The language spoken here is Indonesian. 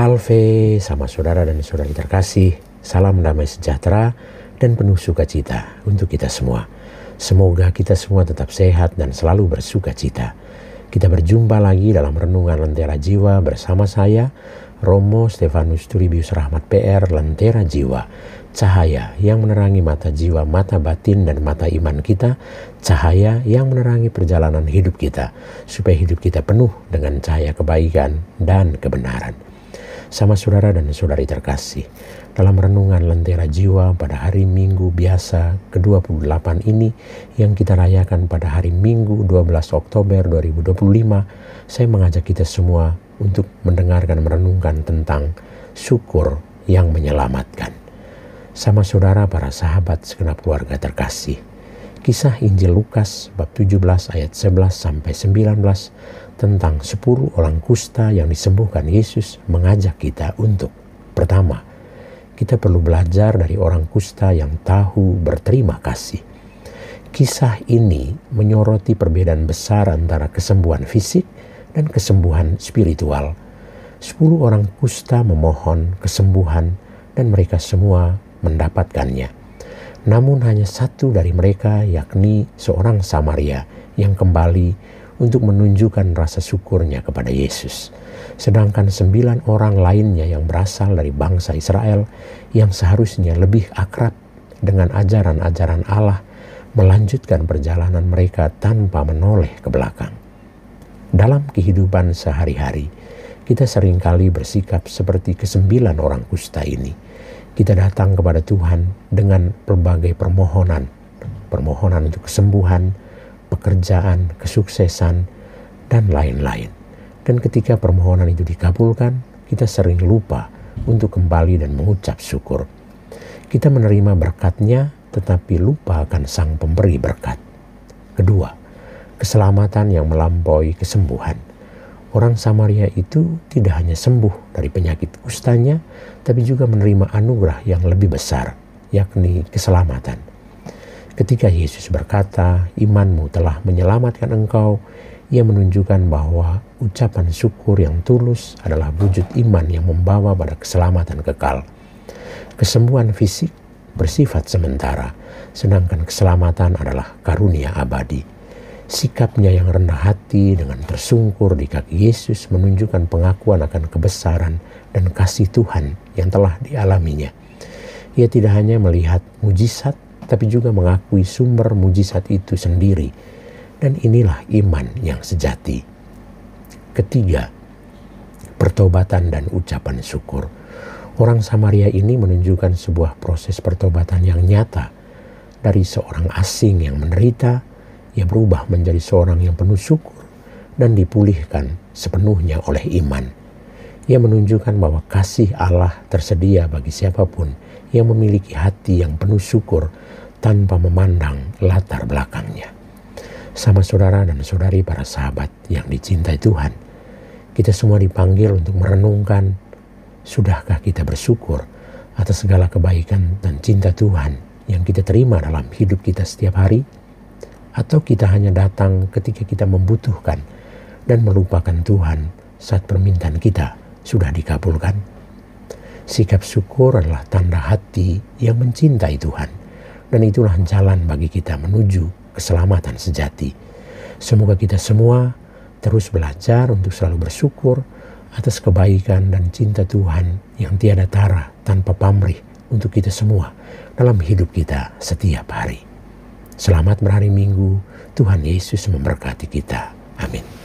Salve sama saudara dan saudari terkasih, salam damai sejahtera dan penuh sukacita untuk kita semua. Semoga kita semua tetap sehat dan selalu bersukacita. Kita berjumpa lagi dalam Renungan Lentera Jiwa bersama saya, Romo Stefanus Turibius Rahmat PR, Lentera Jiwa. Cahaya yang menerangi mata jiwa, mata batin dan mata iman kita. Cahaya yang menerangi perjalanan hidup kita, supaya hidup kita penuh dengan cahaya kebaikan dan kebenaran. Sama saudara dan saudari terkasih, dalam Renungan Lentera Jiwa pada hari Minggu biasa ke-28 ini yang kita rayakan pada hari Minggu 12 Oktober 2025, saya mengajak kita semua untuk mendengarkan merenungkan tentang syukur yang menyelamatkan. Sama saudara para sahabat segenap keluarga terkasih, kisah Injil Lukas bab 17 ayat 11 sampai 19 tentang 10 orang kusta yang disembuhkan Yesus mengajak kita untuk pertama, kita perlu belajar dari orang kusta yang tahu berterima kasih. Kisah ini menyoroti perbedaan besar antara kesembuhan fisik dan kesembuhan spiritual. 10 orang kusta memohon kesembuhan dan mereka semua mendapatkannya. Namun hanya satu dari mereka, yakni seorang Samaria yang kembali untuk menunjukkan rasa syukurnya kepada Yesus. Sedangkan 9 orang lainnya yang berasal dari bangsa Israel yang seharusnya lebih akrab dengan ajaran-ajaran Allah melanjutkan perjalanan mereka tanpa menoleh ke belakang. Dalam kehidupan sehari-hari, kita seringkali bersikap seperti ke-9 orang kusta ini. Kita datang kepada Tuhan dengan berbagai permohonan untuk kesembuhan, pekerjaan, kesuksesan, dan lain-lain. Dan ketika permohonan itu dikabulkan, kita sering lupa untuk kembali dan mengucap syukur. Kita menerima berkatnya, tetapi lupa akan sang pemberi berkat. Kedua, keselamatan yang melampaui kesembuhan. Orang Samaria itu tidak hanya sembuh dari penyakit kustanya, tapi juga menerima anugerah yang lebih besar, yakni keselamatan. Ketika Yesus berkata, "Imanmu telah menyelamatkan engkau," Ia menunjukkan bahwa ucapan syukur yang tulus adalah wujud iman yang membawa pada keselamatan kekal. Kesembuhan fisik bersifat sementara, sedangkan keselamatan adalah karunia abadi. Sikapnya yang rendah hati dengan tersungkur di kaki Yesus menunjukkan pengakuan akan kebesaran dan kasih Tuhan yang telah dialaminya. Ia tidak hanya melihat mujizat, tapi juga mengakui sumber mujizat itu sendiri. Dan inilah iman yang sejati. Ketiga, pertobatan dan ucapan syukur. Orang Samaria ini menunjukkan sebuah proses pertobatan yang nyata. Dari seorang asing yang menderita, ia berubah menjadi seorang yang penuh syukur dan dipulihkan sepenuhnya oleh iman. Ia menunjukkan bahwa kasih Allah tersedia bagi siapapun yang memiliki hati yang penuh syukur tanpa memandang latar belakangnya. Sama saudara dan saudari para sahabat yang dicintai Tuhan, kita semua dipanggil untuk merenungkan, sudahkah kita bersyukur atas segala kebaikan dan cinta Tuhan yang kita terima dalam hidup kita setiap hari? Atau kita hanya datang ketika kita membutuhkan dan melupakan Tuhan saat permintaan kita sudah dikabulkan? Sikap syukur adalah tanda hati yang mencintai Tuhan, dan itulah jalan bagi kita menuju keselamatan sejati. Semoga kita semua terus belajar untuk selalu bersyukur atas kebaikan dan cinta Tuhan yang tiada tara tanpa pamrih untuk kita semua dalam hidup kita setiap hari. Selamat berhari Minggu, Tuhan Yesus memberkati kita. Amin.